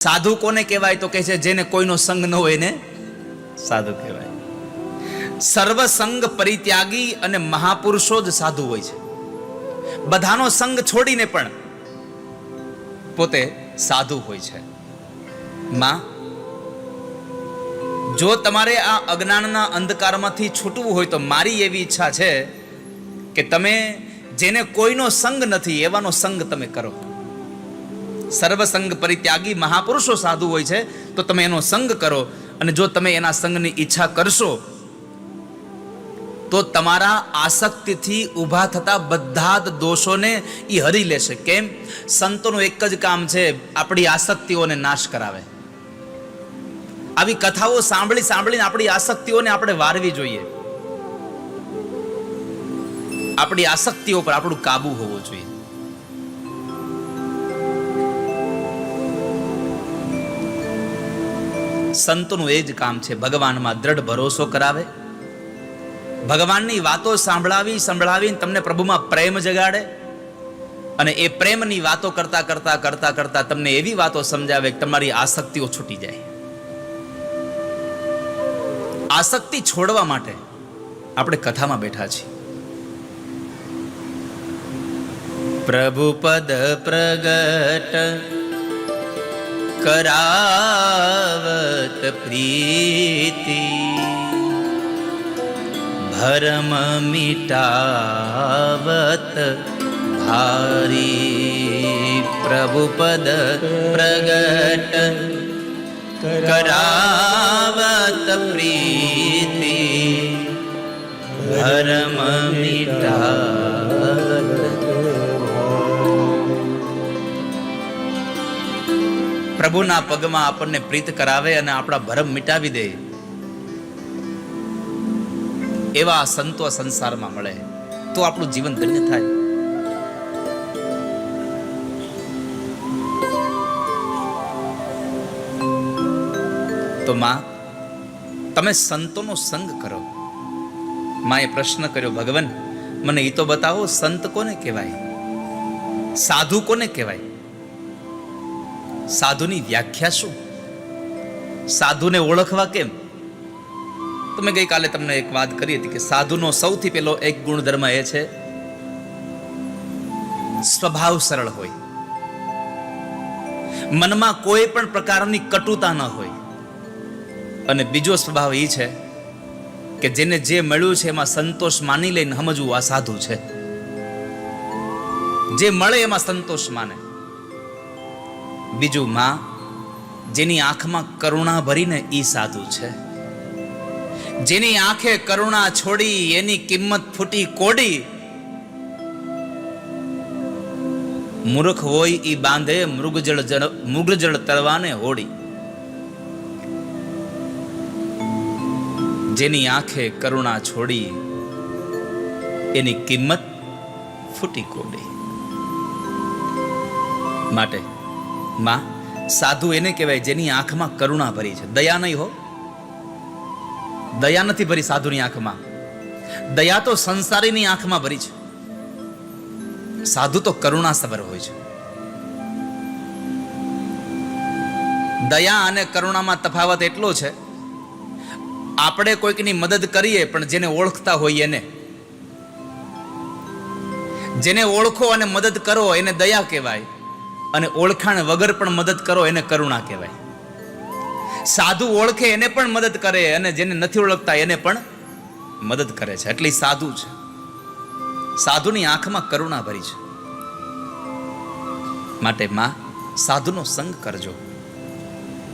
સાધુ કોને કહેવાય તો કહે છે જેને કોઈનો સંગ ન હોય ને સાધુ કહેવાય. સર્વ સંગ પરિત્યાગી અને મહાપુરુષો જ સાધુ હોય છે. બધાનો સંગ છોડીને પણ પોતે સાધુ હોય છે. માં, જો તમારે આ અજ્ઞાનના અંધકારમાંથી છૂટવું હોય તો મારી એવી ઈચ્છા છે કે તમે જેને કોઈનો સંગ નથી એવાનો સંગ તમે કરો. સર્વસંગ પરિત્યાગી મહાપુરુષો સાધુ હોય છે તો તમે એનો સંગ કરો. અને જો તમે એના સંગની ઈચ્છા કરશો તો તમારા આસક્તિથી ઊભા થતા બધા જ દોષોને એ હરી લેશે. કેમ? સંતોનું એક જ કામ છે, આપણી આસક્તિઓને નાશ કરાવે. આવી કથાઓ સાંભળી સાંભળીને આપણી આસક્તિઓને આપણે વારવી જોઈએ. આપણી આસક્તિઓ પર આપણું કાબુ હોવો જોઈએ. સંતોનું એ જ કામ છે, ભગવાનમાં દ્રઢ ભરોસો કરાવે, ભગવાનની વાતો સંભળાવીને તમને પ્રભુમાં પ્રેમ જગાડે, અને એ પ્રેમની વાતો કરતા કરતા કરતા કરતા તમને એવી વાતો સમજાવે કે તમારી આસક્તિઓ છૂટી જાય. આસક્તિ છોડવા માટે આપણે કથામાં બેઠા છીએ. પ્રભુ પદ પ્રગટ કરાવત પ્રીતિ, ભરમ મિટાવત ભારી. પ્રભુ પદ પ્રગટ કરાવત પ્રીતિ, ભરમ મિટાવત. પ્રભુના પગમાં આપણને પ્રીત કરાવે અને આપણા ભરમ મિટાવી દે એવા સંતો સંસારમાં મળે તો આપણું જીવન ધન્ય થાય. તો માં, તમે સંતોનો સંગ કરો. માએ પ્રશ્ન કર્યો, ભગવાન મને એ તો બતાવો, સંત કોને કહેવાય, સાધુ કોને કહેવાય, સાધુની વ્યાખ્યા શું, સાધુને ઓળખવા કેમ? તો મેં ગઈકાલે તમને એક વાત કરી હતી કે સાધુનો સૌથી પહેલો એક ગુણધર્મ એ છે સ્વભાવ સરળ હોય, મનમાં કોઈ પણ પ્રકારની કટુતા ન હોય. અને બીજો સ્વભાવ એ છે કે જેને જે મળ્યું છે એમાં સંતોષ માની લઈને સમજવું આ સાધુ છે. જે મળે એમાં સંતોષ માને. બીજું, માં, જેની આંખમાં કરુણા ભરીને ઈ સાધુ છે. જેની આંખે કરુણા છોડી એની કિંમત ફૂટી કોડી. મૂર્ખ હોય ઈ બાંધે મૃગજળ તરવાને હોડી. જેની આંખે કરુણા છોડી એની કિંમત ફૂટી કોડી. માટે માં, સાધુ એને કહેવાય જેની આંખમાં કરુણા ભરી છે. દયા નહીં હો, દયા નથી ભરી સાધુની આંખમાં. દયા તો સંસારીની આંખમાં ભરી છે. સાધુ તો કરુણા સભર હોય છે. દયા અને કરુણામાં તફાવત એટલો છે, આપણે કોઈકની મદદ કરીએ પણ જેને ઓળખતા હોઈએ એને. જેને ઓળખો અને મદદ કરો એને દયા કહેવાય, અને ઓળખાણ વગર પણ મદદ કરો એને કરુણા કહેવાય. સાધુ ઓળખે એને પણ મદદ કરે અને જેને નથી ઓળખતા એને પણ મદદ કરે છે. એટલે સાધુ છે. સાધુની આંખમાં કરુણા ભરી છે. માટે માં, સાધુનો સંગ કરજો.